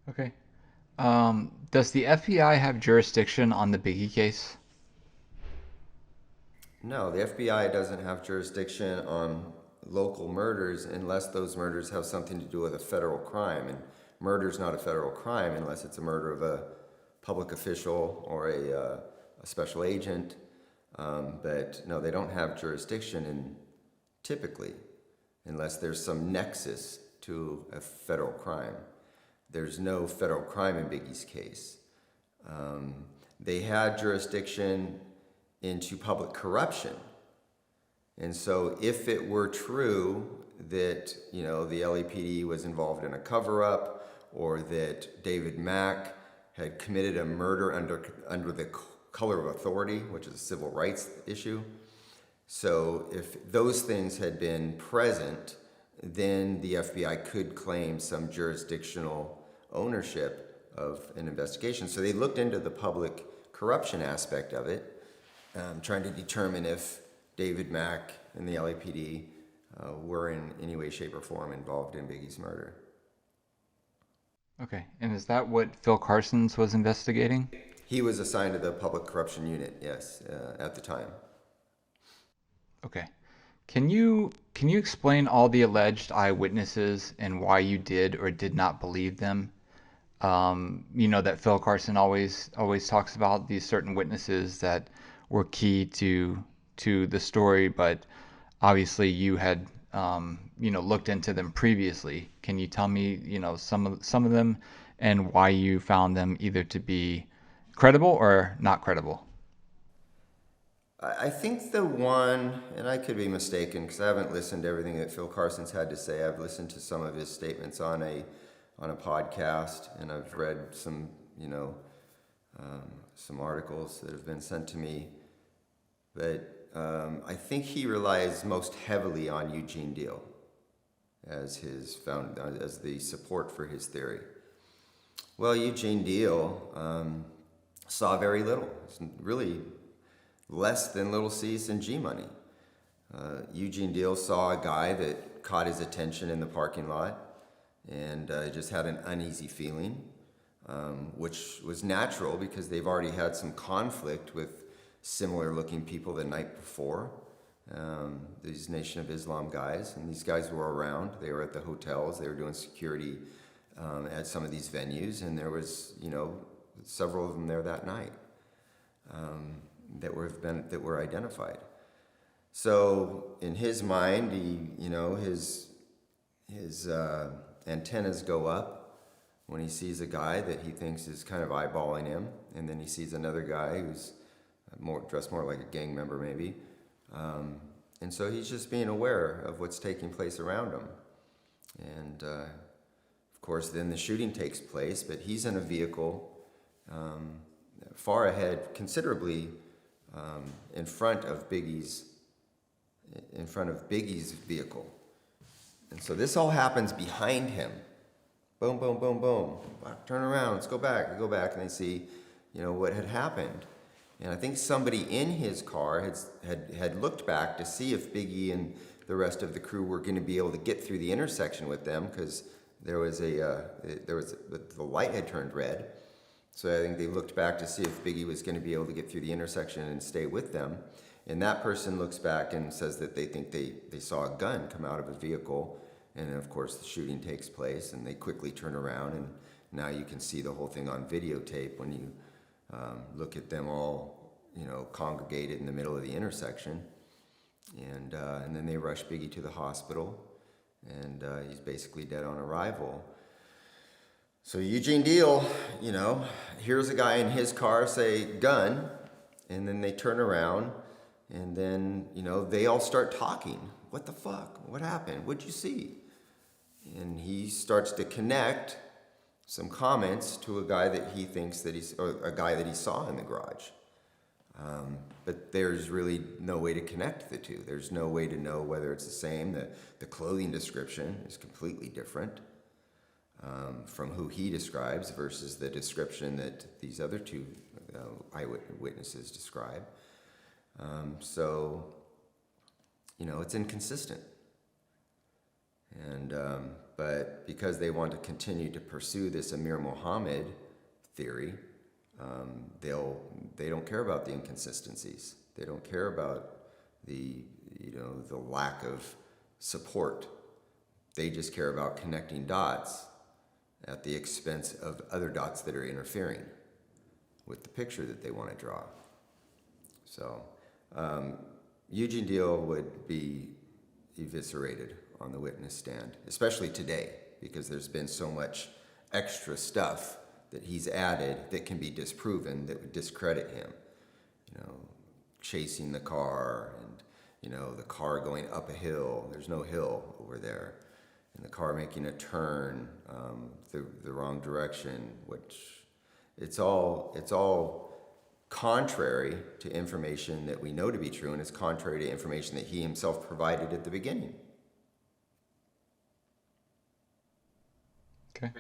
Okay. Does the FBI have jurisdiction on the Biggie case? No, the FBI doesn't have jurisdiction on local murders unless those murders have something to do with a federal crime. And murder is not a federal crime unless it's a murder of a public official or a special agent. But no, they don't have jurisdiction in typically unless there's some nexus to a federal crime. There's no federal crime in Biggie's case. Um, they had jurisdiction into public corruption. And so if it were true that, the LAPD was involved in a cover-up or that David Mack had committed a murder under the color of authority, which is a civil rights issue. So if those things had been present, then the FBI could claim some jurisdictional ownership of an investigation. So they looked into the public corruption aspect of it, trying to determine if David Mack and the LAPD were in any way, shape, or form involved in Biggie's murder. Okay. And is that what Phil Carson's was investigating? He was assigned to the public corruption unit, yes, at the time. Okay. Can you explain all the alleged eyewitnesses and why you did or did not believe them? That Phil Carson always talks about these certain witnesses that were key to the story, but obviously you had looked into them previously. Can you tell me some of them and why you found them either to be credible or not credible? I think the one, and I could be mistaken because I haven't listened to everything that Phil Carson's had to say. I've listened to some of his statements on a podcast, and I've read some articles that have been sent to me. But I think he relies most heavily on Eugene Deal as the support for his theory. Well, Eugene Deal saw very little. It's really less than Little C's and G Money. Eugene Deal saw a guy that caught his attention in the parking lot and just had an uneasy feeling, which was natural because they've already had some conflict with similar looking people the night before. These Nation of Islam guys, and these guys were around. They were at the hotels, they were doing security at some of these venues, and there was, several of them there that night that were identified. So in his mind, his antennas go up when he sees a guy that he thinks is kind of eyeballing him, and then he sees another guy who's dressed more like a gang member maybe, and so he's just being aware of what's taking place around him. And of course, then the shooting takes place, but he's in a vehicle far ahead, considerably in front of Biggie's vehicle. And so this all happens behind him. Boom, boom, boom, boom. Turn around, let's go back. They go back and they see, what had happened. And I think somebody in his car had looked back to see if Biggie and the rest of the crew were going to be able to get through the intersection with them because the light had turned red. So I think they looked back to see if Biggie was going to be able to get through the intersection and stay with them. And that person looks back and says that they think they saw a gun come out of a vehicle. And then, of course, the shooting takes place, and they quickly turn around. And now you can see the whole thing on videotape when you look at them all, congregated in the middle of the intersection. And then they rush Biggie to the hospital, and he's basically dead on arrival. So Eugene Deal, hears a guy in his car say gun, and then they turn around, and then, they all start talking. What the fuck? What happened? What'd you see? And he starts to connect some comments to a guy that he thinks or a guy that he saw in the garage. But there's really no way to connect the two. There's no way to know whether it's the same. The clothing description is completely different from who he describes versus the description that these other two eyewitnesses describe. So, it's inconsistent. And but because they want to continue to pursue this Amir Muhammad theory, they don't care about the inconsistencies. They don't care about the the lack of support. They just care about connecting dots at the expense of other dots that are interfering with the picture that they want to draw. So Eugene Deal would be eviscerated on the witness stand, especially today, because there's been so much extra stuff that he's added that can be disproven that would discredit him. You know, chasing the car and, the car going up a hill. There's no hill over there. And the car making a turn the wrong direction, which it's all contrary to information that we know to be true, and it's contrary to information that he himself provided at the beginning. Okay.